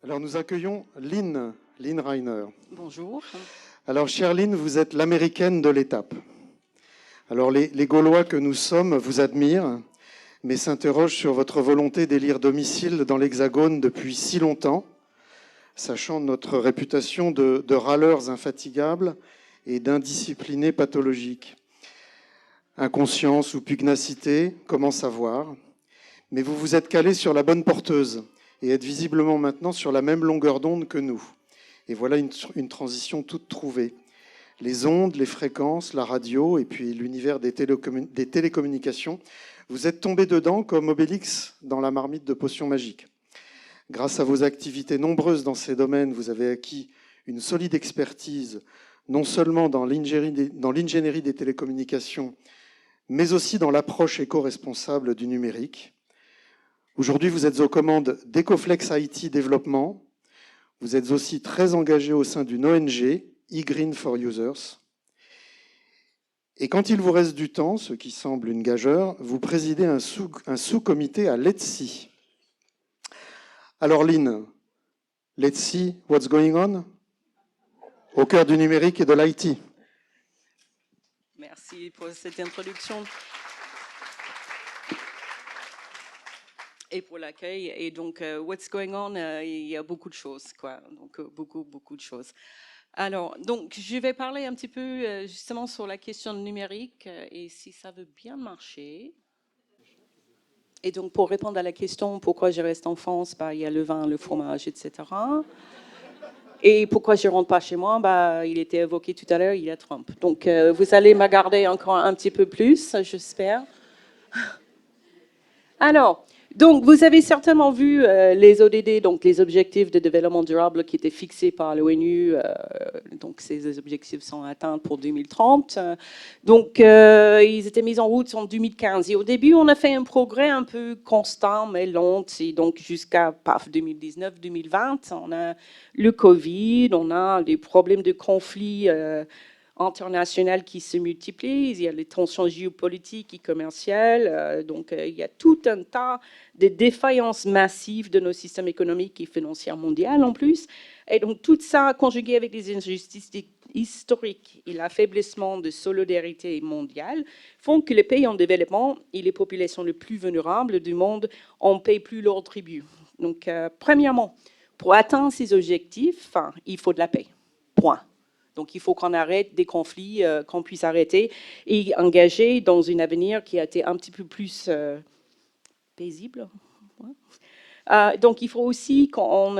Alors nous accueillons Lynn Reiner. Bonjour. Alors chère Lynn, vous êtes l'américaine de l'étape. Alors les Gaulois que nous sommes vous admirent, mais s'interrogent sur votre volonté d'élire domicile dans l'Hexagone depuis si longtemps, sachant notre réputation de râleurs infatigables et d'indisciplinés pathologiques. Inconscience ou pugnacité, comment savoir? Mais vous vous êtes calé sur la bonne porteuse et êtes visiblement maintenant sur la même longueur d'onde que nous. Et voilà une transition toute trouvée. Les ondes, les fréquences, la radio et puis l'univers des télécommunications, vous êtes tombés dedans comme Obélix dans la marmite de potions magiques. Grâce à vos activités nombreuses dans ces domaines, vous avez acquis une solide expertise, non seulement dans l'ingénierie des télécommunications, mais aussi dans l'approche éco-responsable du numérique. Aujourd'hui, vous êtes aux commandes d'Ecoflex IT Développement. Vous êtes aussi très engagé au sein d'une ONG, eGreen for Users. Et quand il vous reste du temps, ce qui semble une gageure, vous présidez un sous-comité à l'ETSI. Alors Lynn, l'ETSI, what's going on? Au cœur du numérique et de l'IT. Merci pour cette introduction et pour l'accueil. Et donc, what's going on? Il y a beaucoup de choses, quoi. Donc, beaucoup de choses. Alors, donc, je vais parler un petit peu justement sur la question numérique et si ça veut bien marcher. Et donc, pour répondre à la question pourquoi je reste en France, bah, il y a le vin, le fromage, etc. Et pourquoi je ne rentre pas chez moi, bah, il était évoqué tout à l'heure, il y a Trump. Donc, vous allez me garder encore un petit peu plus, j'espère. Alors, donc, vous avez certainement vu les ODD, donc les objectifs de développement durable qui étaient fixés par l'ONU. Donc, ces objectifs sont atteints pour 2030. Donc, ils étaient mis en route en 2015. Et au début, on a fait un progrès un peu constant, mais lent. Et donc, jusqu'à 2019-2020, on a le Covid, on a des problèmes de conflits internationales qui se multiplient, il y a les tensions géopolitiques et commerciales, donc il y a tout un tas de défaillances massives de nos systèmes économiques et financiers mondiaux en plus. Et donc tout ça, conjugué avec les injustices historiques et l'affaiblissement de solidarité mondiale, font que les pays en développement et les populations les plus vulnérables du monde en paient plus leur tribut. Donc, premièrement, pour atteindre ces objectifs, il faut de la paix. Point. Donc, il faut qu'on arrête des conflits, qu'on puisse arrêter et engager dans un avenir qui a été un petit peu plus paisible. Donc, il faut aussi qu'on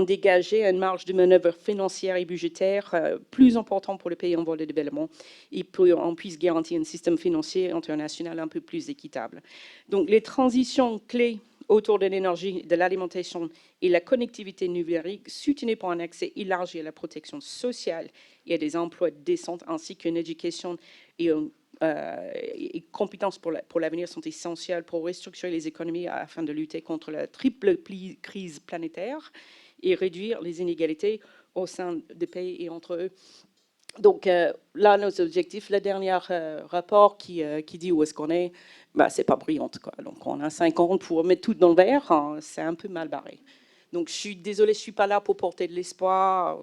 dégage une marge de manœuvre financière et budgétaire plus importante pour les pays en voie de développement et qu'on puisse garantir un système financier international un peu plus équitable. Donc, les transitions clés autour de l'énergie, de l'alimentation et la connectivité numérique, soutenues par un accès élargi à la protection sociale et à des emplois décents, ainsi qu'une éducation et compétences pour l'avenir sont essentielles pour restructurer les économies afin de lutter contre la triple crise planétaire et réduire les inégalités au sein des pays et entre eux. Donc là, nos objectifs, le dernier rapport qui dit où est-ce qu'on est, bah, c'est pas brillant, quoi. Donc on a 5 ans pour mettre tout dans le vert, hein, c'est un peu mal barré. Donc je suis désolée, je suis pas là pour porter de l'espoir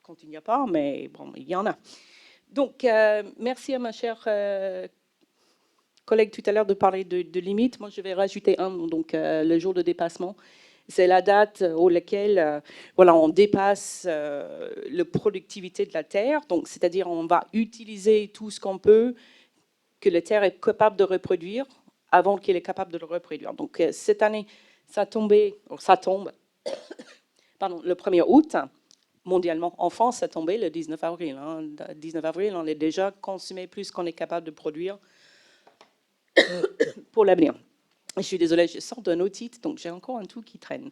quand il n'y a pas, mais bon, il y en a. Donc merci à ma chère collègue tout à l'heure de parler de limites. Moi, je vais rajouter un, donc le jour de dépassement. C'est la date au laquelle voilà, on dépasse la productivité de la Terre. Donc, c'est-à-dire on va utiliser tout ce qu'on peut que la Terre est capable de reproduire avant qu'elle est capable de le reproduire. Donc, cette année, ça tombe pardon, le 1er août. Mondialement, en France, ça tombait le 19 avril. Hein. Le 19 avril, on a déjà consommé plus qu'on est capable de produire pour l'avenir. Je suis désolée, je sors d'un otite, donc j'ai encore un tout qui traîne.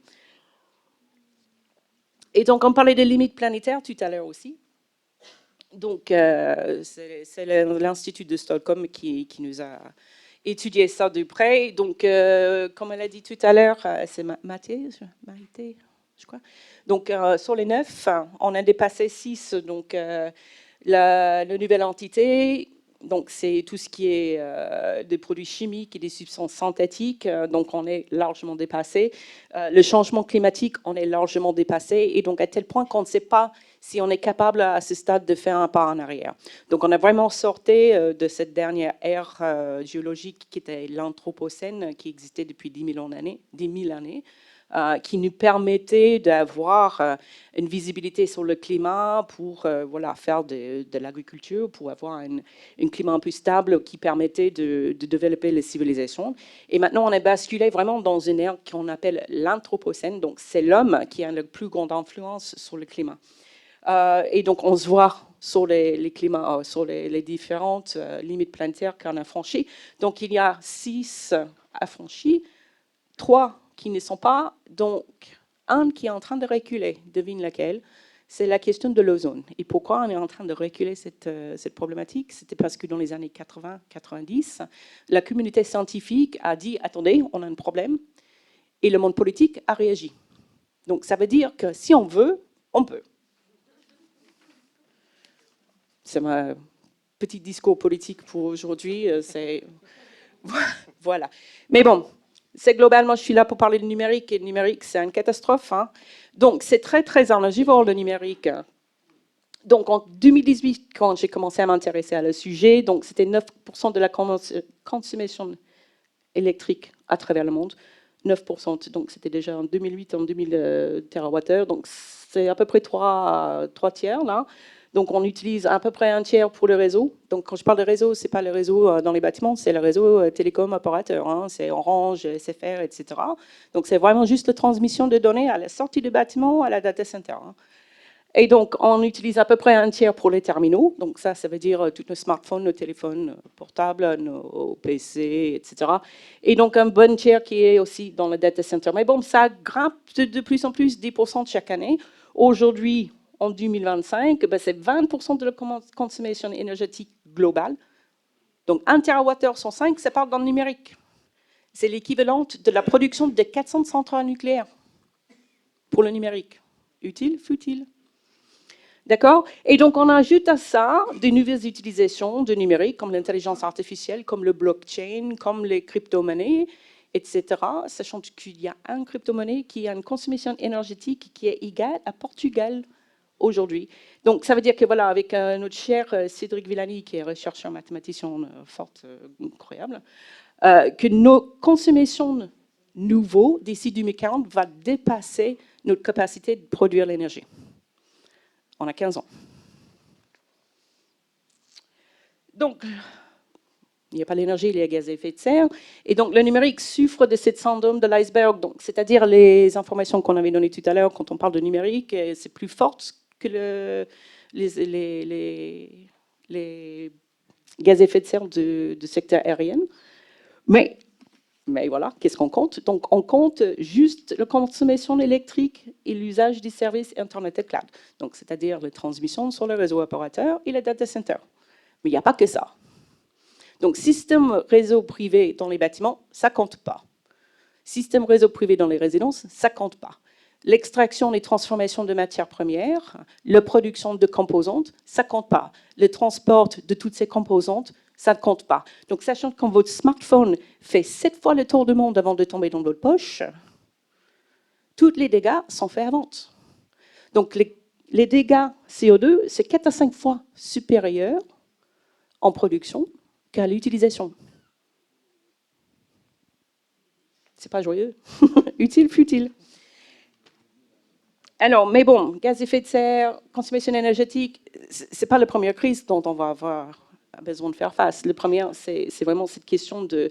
Et donc, on parlait des limites planétaires tout à l'heure aussi. Donc, c'est l'Institut de Stockholm qui nous a étudié ça de près. Donc, comme elle a dit tout à l'heure, c'est Maïté, je crois. Donc, sur les 9, on a dépassé 6. Donc, la nouvelle entité Donc, c'est tout ce qui est des produits chimiques et des substances synthétiques. Donc, on est largement dépassé. Le changement climatique, on est largement dépassé. Et donc, à tel point qu'on ne sait pas si on est capable à ce stade de faire un pas en arrière. Donc, on a vraiment sorti de cette dernière ère géologique qui était l'Anthropocène, qui existait depuis 10 000 années. Qui nous permettait d'avoir une visibilité sur le climat pour voilà, faire de l'agriculture, pour avoir un climat un peu stable qui permettait de développer les civilisations. Et maintenant, on est basculé vraiment dans une ère qu'on appelle l'Anthropocène. Donc, c'est l'homme qui a la plus grande influence sur le climat. Et donc, on se voit sur les climats, sur les différentes limites planétaires qu'on a franchies. Donc, il y a 6 affranchis, 3 qui ne sont pas, donc un qui est en train de reculer, devine laquelle, c'est la question de l'ozone. Et pourquoi on est en train de reculer cette problématique? C'était parce que dans les années 80-90, la communauté scientifique a dit, attendez, on a un problème, et le monde politique a réagi. Donc ça veut dire que si on veut, on peut. C'est ma petit discours politique pour aujourd'hui, c'est... Voilà. Mais bon, c'est globalement, je suis là pour parler de numérique, et le numérique, c'est une catastrophe. Hein. Donc, c'est très, très énergivore, le numérique. Donc, en 2018, quand j'ai commencé à m'intéresser à le sujet, donc c'était 9% de la consommation électrique à travers le monde. 9%, donc c'était déjà en 2008, en 2000 TWh. Donc, c'est à peu près 3 tiers, là. Donc, on utilise à peu près un tiers pour le réseau. Donc, quand je parle de réseau, ce n'est pas le réseau dans les bâtiments, c'est le réseau télécom opérateur. Hein, c'est Orange, SFR, etc. Donc, c'est vraiment juste la transmission de données à la sortie du bâtiment, à la data center. Hein. Et donc, on utilise à peu près un tiers pour les terminaux. Donc, ça veut dire tous nos smartphones, nos téléphones portables, nos PC, etc. Et donc, un bon tiers qui est aussi dans le data center. Mais bon, ça grimpe de plus en plus, 10% chaque année. Aujourd'hui, en 2025, ben c'est 20% de la consommation énergétique globale. Donc, 1 TWh sur 5, ça parle dans le numérique. C'est l'équivalent de la production de 400 centrales nucléaires pour le numérique. Utile, futile. D'accord? Et donc, on ajoute à ça des nouvelles utilisations de numérique, comme l'intelligence artificielle, comme le blockchain, comme les crypto-monnaies, etc., sachant qu'il y a une crypto-monnaie qui a une consommation énergétique qui est égale à Portugal aujourd'hui. Donc, ça veut dire que, voilà, avec notre cher Cédric Villani, qui est chercheur mathématicien forte, incroyable, que nos consommations nouveaux d'ici 2040 va dépasser notre capacité de produire l'énergie. On a 15 ans. Donc, il n'y a pas l'énergie, il y a les gaz à effet de serre. Et donc, le numérique souffre de ce syndrome de l'iceberg. Donc, c'est-à-dire les informations qu'on avait données tout à l'heure, quand on parle de numérique, c'est plus fort que les gaz à effet de serre du secteur aérien. Mais voilà, qu'est-ce qu'on compte? Donc, on compte juste la consommation électrique et l'usage des services Internet et Cloud. Donc, c'est-à-dire les transmissions sur le réseau opérateur et les data centers. Mais il n'y a pas que ça. Donc, système réseau privé dans les bâtiments, ça ne compte pas. Système réseau privé dans les résidences, ça ne compte pas. L'extraction et transformation de matières premières, la production de composantes, ça ne compte pas. Le transport de toutes ces composantes, ça ne compte pas. Donc, sachant que quand votre smartphone fait 7 fois le tour du monde avant de tomber dans votre poche, tous les dégâts sont faits avant. Donc, les dégâts CO2, c'est 4 à 5 fois supérieur en production qu'à l'utilisation. C'est pas joyeux. Utile, futile. Alors, mais bon, gaz à effet de serre, consommation énergétique, c'est pas la première crise dont on va avoir besoin de faire face. Le premier, c'est vraiment cette question de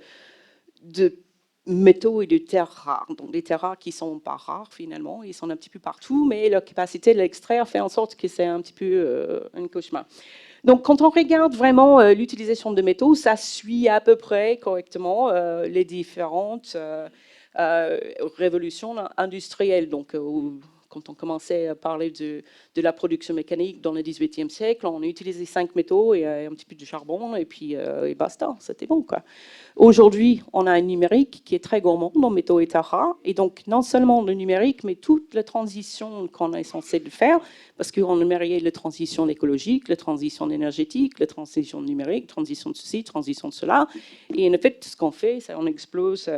métaux et de terres rares. Donc, des terres rares qui sont pas rares, finalement. Ils sont un petit peu partout, mais leur capacité de l'extraire fait en sorte que c'est un petit peu un cauchemar. Donc, quand on regarde vraiment l'utilisation de métaux, ça suit à peu près correctement les différentes révolutions industrielles. Donc, quand on commençait à parler de la production mécanique dans le XVIIIe siècle, on utilisait 5 métaux et un petit peu de charbon, et puis et basta, c'était bon, quoi. Aujourd'hui, on a un numérique qui est très gourmand en métaux et états rares, et donc non seulement le numérique, mais toute la transition qu'on est censé faire, parce qu'on numérique la transition écologique, la transition énergétique, la transition numérique, transition de ceci, transition de cela, et en fait, ce qu'on fait, c'est qu'on explose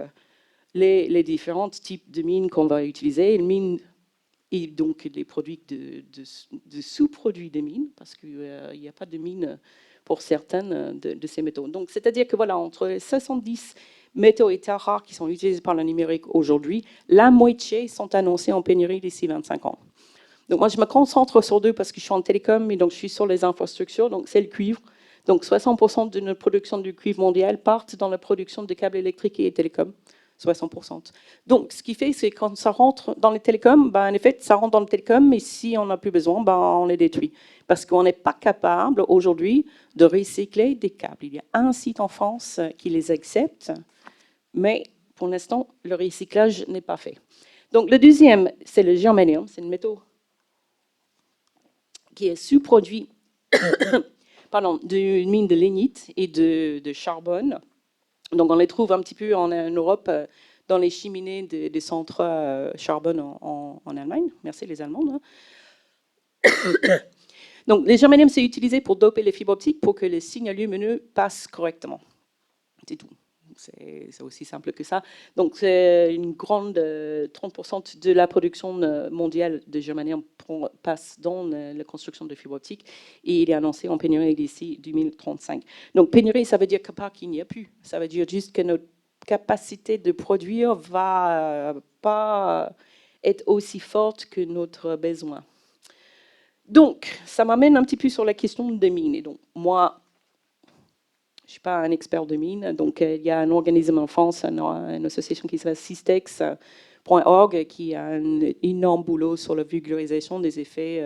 les différents types de mines qu'on va utiliser, les mines et donc les produits de sous-produits des mines, parce qu'il n'y a pas de mines pour certaines de ces métaux. Donc, c'est-à-dire que voilà, entre 70 métaux et états rares qui sont utilisés par le numérique aujourd'hui, la moitié sont annoncés en pénurie d'ici 25 ans. Donc, moi, je me concentre sur deux parce que je suis en télécom, et donc je suis sur les infrastructures, donc c'est le cuivre. Donc, 60% de notre production du cuivre mondial partent dans la production de câbles électriques et télécoms. 60%. Donc, ce qui fait, c'est quand ça rentre dans les télécoms, ben, en effet, ça rentre dans le télécom, mais si on n'a plus besoin, ben, on les détruit. Parce qu'on n'est pas capable aujourd'hui de recycler des câbles. Il y a un site en France qui les accepte, mais pour l'instant, le recyclage n'est pas fait. Donc, le deuxième, c'est le germanium, c'est le métaux qui est sous-produit d'une mine de lignite et de charbon. Donc, on les trouve un petit peu en Europe, dans les cheminées des centres charbon en Allemagne. Merci les Allemands. Hein. Donc, le germanium, c'est utilisé pour doper les fibres optiques pour que les signaux lumineux passent correctement. C'est tout. C'est aussi simple que ça. Donc, c'est une grande 30% de la production mondiale de germanium passe dans la construction de fibres optiques, et il est annoncé en pénurie d'ici 2035. Donc, pénurie, ça veut dire que pas qu'il n'y a plus. Ça veut dire juste que notre capacité de produire va pas être aussi forte que notre besoin. Donc, ça m'amène un petit peu sur la question des mines. Et donc, moi, je ne suis pas un expert de mines, donc il y a un organisme en France, une association qui s'appelle Systex.org, qui a un énorme boulot sur la vulgarisation des effets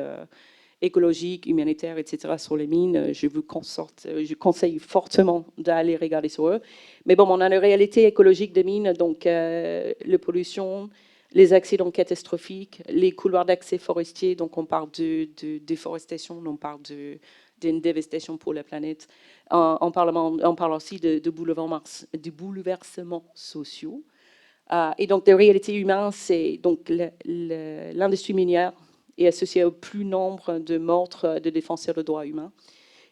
écologiques, humanitaires, etc. sur les mines. Je conseille fortement d'aller regarder sur eux. Mais bon, on a la réalité écologique des mines, donc la pollution, les accidents catastrophiques, les couloirs d'accès forestiers, donc on parle de déforestation, on parle d'une dévastation pour la planète. On parle aussi de bouleversements sociaux. Et donc, la réalité humaine, c'est donc l'industrie minière est associée au plus nombre de meurtres de défenseurs de droits humains.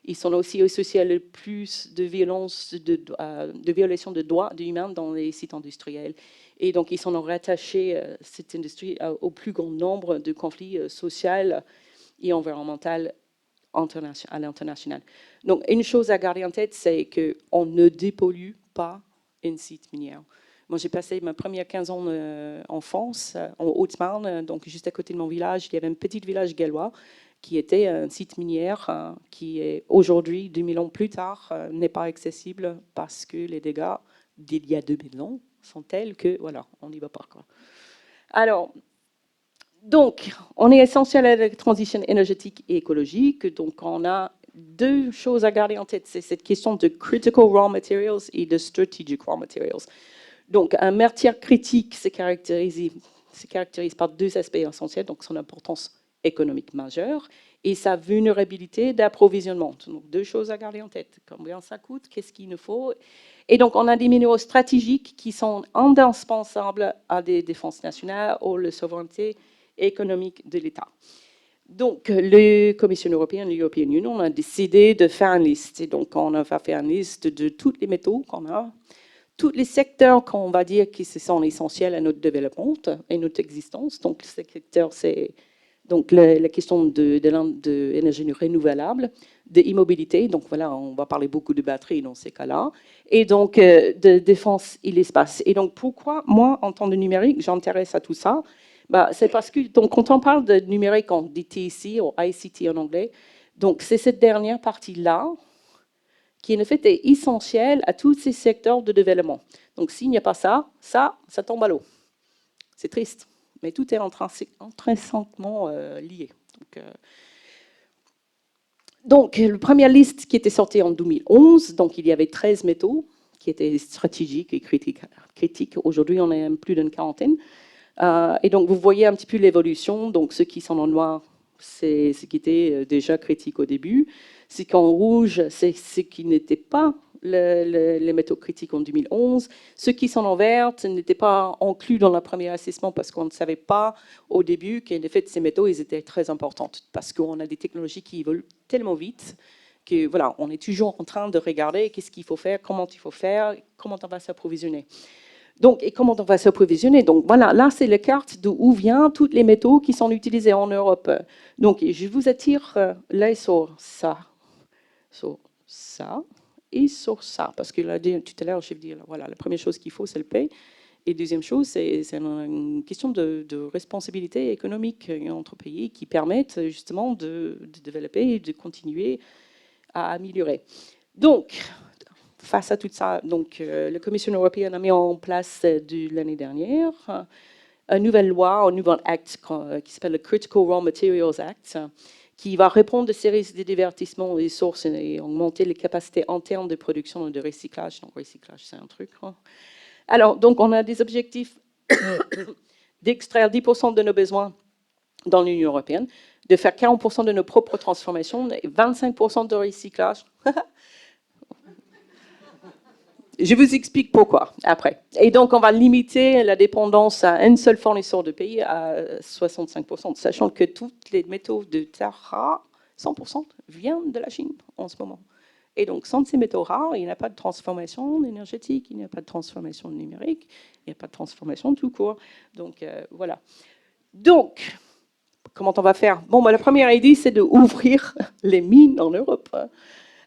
Ils sont aussi associés à le plus de violences, de violations de droits humains dans les sites industriels. Et donc, ils sont rattachés, cette industrie, au plus grand nombre de conflits sociaux et environnementaux à l'international. Donc, une chose à garder en tête, c'est qu'on ne dépollue pas un site minier. Moi, j'ai passé ma première 15 ans en France, en Haute-Marne, donc juste à côté de mon village. Il y avait un petit village gallois qui était un site minier qui est aujourd'hui, 2000 ans plus tard, n'est pas accessible parce que les dégâts d'il y a 2000 ans sont tels que, voilà, on n'y va pas, quoi. Alors, donc, on est essentiel à la transition énergétique et écologique. Donc, on a deux choses à garder en tête. C'est cette question de critical raw materials et de strategic raw materials. Donc, un matière critique se caractérise par deux aspects essentiels. Donc, son importance économique majeure et sa vulnérabilité d'approvisionnement. Donc, deux choses à garder en tête. Combien ça coûte? Qu'est-ce qu'il nous faut? Et donc, on a des minéraux stratégiques qui sont indispensables à des défenses nationales ou la souveraineté économique de l'État. Donc, la Commission européenne, l'European Union, on a décidé de faire une liste. Et donc, on va faire une liste de tous les métaux qu'on a, tous les secteurs qu'on va dire qui sont essentiels à notre développement et notre existence. Donc, ces secteurs, c'est donc la question de l'énergie renouvelable, de l'immobilité. Donc, voilà, on va parler beaucoup de batteries dans ces cas-là. Et donc, de défense et l'espace. Et donc, pourquoi, moi, en tant que numérique, j'intéresse à tout ça? Bah, c'est parce que donc, quand on parle de numérique, on dit TIC ou ICT en anglais. Donc, c'est cette dernière partie-là qui, en fait, est essentielle à tous ces secteurs de développement. Donc, s'il n'y a pas ça tombe à l'eau. C'est triste, mais tout est intrinsèquement lié. Donc, la première liste qui était sortie en 2011, donc il y avait 13 métaux qui étaient stratégiques et critiques. Aujourd'hui, on est plus d'une quarantaine. Et donc, vous voyez un petit peu l'évolution. Donc, ceux qui sont en noir, c'est ce qui était déjà critique au début. Ce qui est en rouge, c'est ce qui n'était pas les métaux critiques en 2011. Ceux qui sont en vert n'étaient pas inclus dans le premier assessment parce qu'on ne savait pas au début qu'en effet, ces métaux, ils étaient très importants. Parce qu'on a des technologies qui évoluent tellement vite que, voilà, on est toujours en train de regarder qu'est-ce qu'il faut faire, comment on va s'approvisionner. Donc, et comment on va s'approvisionner? Donc, voilà, là, c'est la carte d'où viennent tous les métaux qui sont utilisés en Europe. Donc, je vous attire là sur ça, et sur ça. Parce que là, tout à l'heure, je vais dire, voilà, la première chose qu'il faut, c'est le paye. Et deuxième chose, c'est une question de responsabilité économique entre pays qui permettent justement de développer et de continuer à améliorer. Donc, face à tout ça, donc, la Commission européenne a mis en place l'année dernière une nouvelle loi, un nouvel acte qui s'appelle le Critical Raw Materials Act, qui va répondre à ces risques de divertissement des sources et augmenter les capacités internes de production et de recyclage. Donc, recyclage, c'est un truc. Hein. Alors, donc, on a des objectifs d'extraire 10% de nos besoins dans l'Union européenne, de faire 40% de nos propres transformations et 25% de recyclage. Je vous explique pourquoi après. Et donc, on va limiter la dépendance à un seul fournisseur de pays à 65%, sachant que tous les métaux de terre rares, 100%, viennent de la Chine en ce moment. Et donc, sans ces métaux rares, il n'y a pas de transformation énergétique, il n'y a pas de transformation numérique, il n'y a pas de transformation tout court. Donc, voilà. Donc, comment on va faire? Bon, la première idée, c'est d'ouvrir les mines en Europe.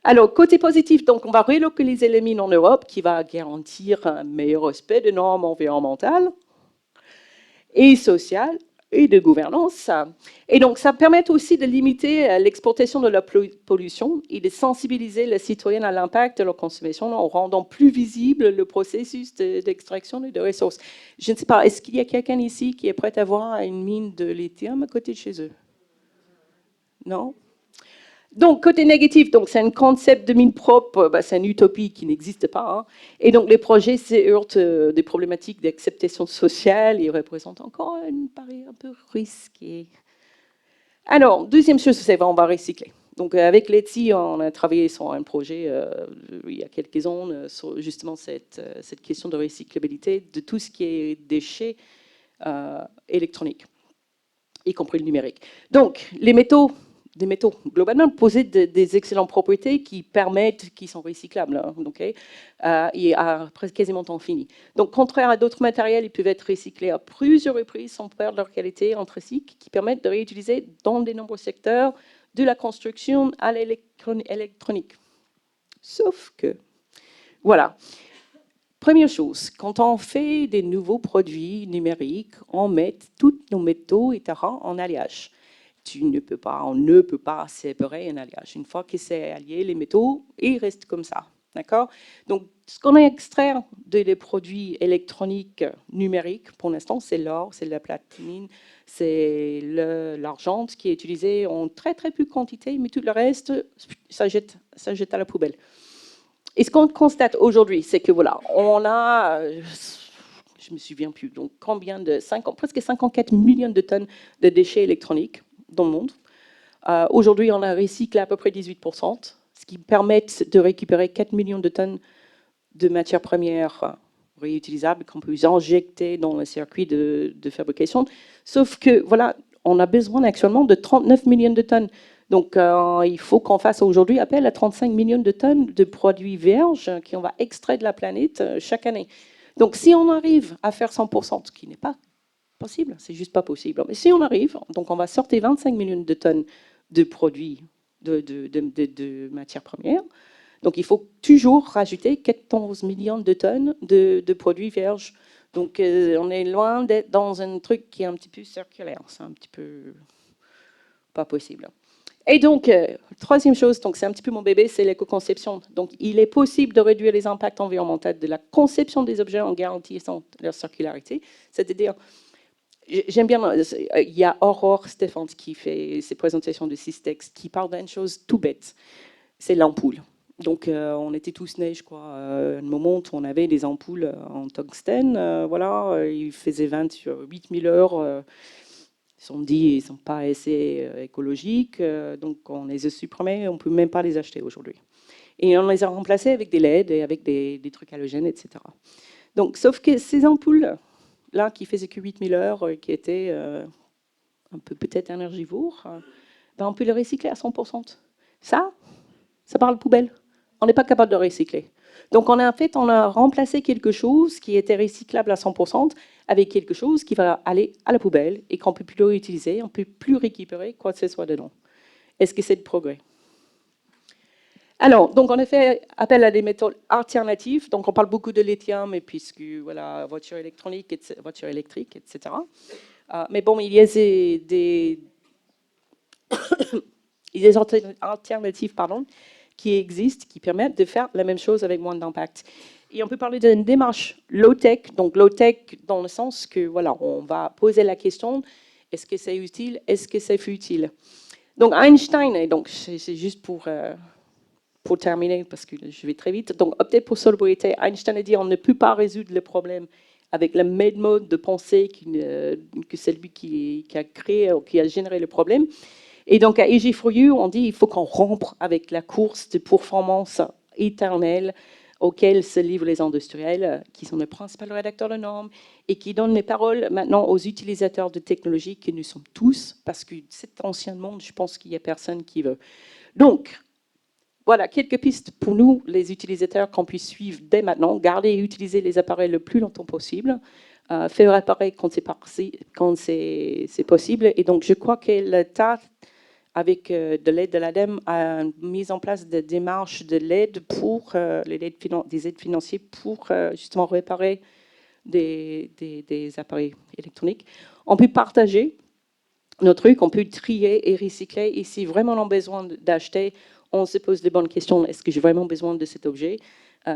Alors, côté positif, donc, on va relocaliser les mines en Europe, qui va garantir un meilleur respect des normes environnementales et sociales et de gouvernance. Et donc, ça permet aussi de limiter l'exportation de la pollution et de sensibiliser les citoyens à l'impact de leur consommation en rendant plus visible le processus d'extraction de ressources. Je ne sais pas, est-ce qu'il y a quelqu'un ici qui est prêt à voir une mine de lithium à côté de chez eux? Non? Donc, côté négatif, donc c'est un concept de mine propre, c'est une utopie qui n'existe pas. Hein. Et donc, les projets se heurtent des problématiques d'acceptation sociale et représentent encore une pari un peu risquée. Alors, deuxième chose, c'est qu'on va recycler. Donc, avec l'ETSI, on a travaillé sur un projet il y a quelques ans sur justement cette question de recyclabilité de tout ce qui est déchets électroniques, y compris le numérique. Donc, les métaux, des métaux globalement possédent des excellentes propriétés qui sont recyclables, hein, okay, et à presque quasiment temps fini. Donc, contraire à d'autres matériels, ils peuvent être recyclés à plusieurs reprises sans perdre leur qualité intrinsèque, qui permettent de réutiliser dans de nombreux secteurs, de la construction à l'électronique. Sauf que, voilà. Première chose, quand on fait des nouveaux produits numériques, on met tous nos métaux et terrains en alliage. On ne peut pas séparer un alliage. Une fois que c'est allié, les métaux, ils restent comme ça. D'accord? Donc, ce qu'on a extrait des produits électroniques numériques, pour l'instant, c'est l'or, c'est la platine, c'est l'argent qui est utilisé en très, très peu de quantité, mais tout le reste, ça jette à la poubelle. Et ce qu'on constate aujourd'hui, c'est que voilà, on a, je me souviens plus, donc presque 54 millions de tonnes de déchets électroniques dans le monde. Aujourd'hui, on a recyclé à peu près 18%, ce qui permet de récupérer 4 millions de tonnes de matières premières réutilisables qu'on peut injecter dans le circuit de fabrication. Sauf que, voilà, on a besoin actuellement de 39 millions de tonnes. Donc, il faut qu'on fasse aujourd'hui appel à 35 millions de tonnes de produits vierges qu'on va extraire de la planète chaque année. Donc, si on arrive à faire 100%, ce qui n'est pas possible, c'est juste pas possible. Mais si on arrive, donc on va sortir 25 millions de tonnes de produits, de matières premières. Donc, il faut toujours rajouter 14 millions de tonnes de produits vierges. Donc, on est loin d'être dans un truc qui est un petit peu circulaire. C'est un petit peu pas possible. Et donc, troisième chose, donc c'est un petit peu mon bébé, c'est l'éco-conception. Donc, il est possible de réduire les impacts environnementaux de la conception des objets en garantissant leur circularité. C'est-à-dire, j'aime bien, il y a Aurore Stephens qui fait ses présentations de Systex, qui parle d'une chose tout bête, c'est l'ampoule. Donc, on était tous nés, je crois, à un moment où on avait des ampoules en tungstène. Voilà, ils faisaient 28 000 heures. Ils se sont dit, ils ne sont pas assez écologiques. Donc, on les a supprimés. On ne peut même pas les acheter aujourd'hui. Et on les a remplacés avec des LED et avec des trucs halogènes, etc. Donc, sauf que ces ampoules-là, qui faisaient que 8 000 heures, qui étaient un peu peut-être énergivores, ben, on peut les recycler à 100%. Ça parle poubelle. On n'est pas capable de recycler. Donc, on a remplacé quelque chose qui était recyclable à 100% avec quelque chose qui va aller à la poubelle et qu'on ne peut plus réutiliser, on ne peut plus récupérer quoi que ce soit dedans. Est-ce que c'est le progrès? Alors, donc on a fait appel à des méthodes alternatives. Donc, on parle beaucoup de lithium, et puisque voilà, voiture électronique, voiture électrique, etc. Mais bon, il y a des alternatives, pardon, qui existent, qui permettent de faire la même chose avec moins d'impact. Et on peut parler d'une démarche low-tech, donc low-tech dans le sens que, voilà, on va poser la question, est-ce que c'est utile, est-ce que c'est futile? Donc Einstein, et donc c'est juste pour terminer, parce que je vais très vite, donc opter pour sobriété, Einstein a dit on ne peut pas résoudre le problème avec le même mode de pensée que celui qui a créé ou qui a généré le problème. Et donc, à EG4U, on dit qu'il faut qu'on rompe avec la course de performance éternelle auquel se livrent les industriels, qui sont les principaux rédacteurs de normes, et qui donnent les paroles maintenant aux utilisateurs de technologies que nous sommes tous, parce que cet ancien monde, je pense qu'il n'y a personne qui veut. Donc, voilà, quelques pistes pour nous, les utilisateurs, qu'on puisse suivre dès maintenant, garder et utiliser les appareils le plus longtemps possible, faire réparer quand c'est possible. Et donc, je crois que l'État, avec de l'aide de l'ADEME, a mis en place des démarches de l'aide pour des aides financières pour justement réparer des appareils électroniques. On peut partager nos trucs, on peut trier et recycler. Et si vraiment on a besoin d'acheter, on se pose les bonnes questions. Est-ce que j'ai vraiment besoin de cet objet?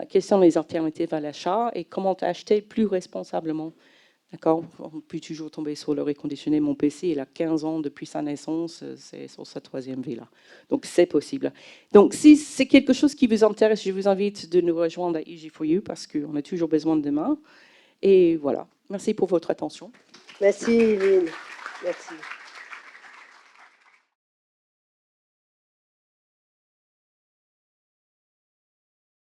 Quelles sont les alternatives à l'achat et comment acheter plus responsablement? D'accord. On peut toujours tomber sur le reconditionné. Mon PC, il a 15 ans depuis sa naissance, c'est sur sa 3e vie là. Donc c'est possible. Donc si c'est quelque chose qui vous intéresse, je vous invite de nous rejoindre à EG4U parce qu'on a toujours besoin de main. Et voilà. Merci pour votre attention. Merci, Lynn. Merci.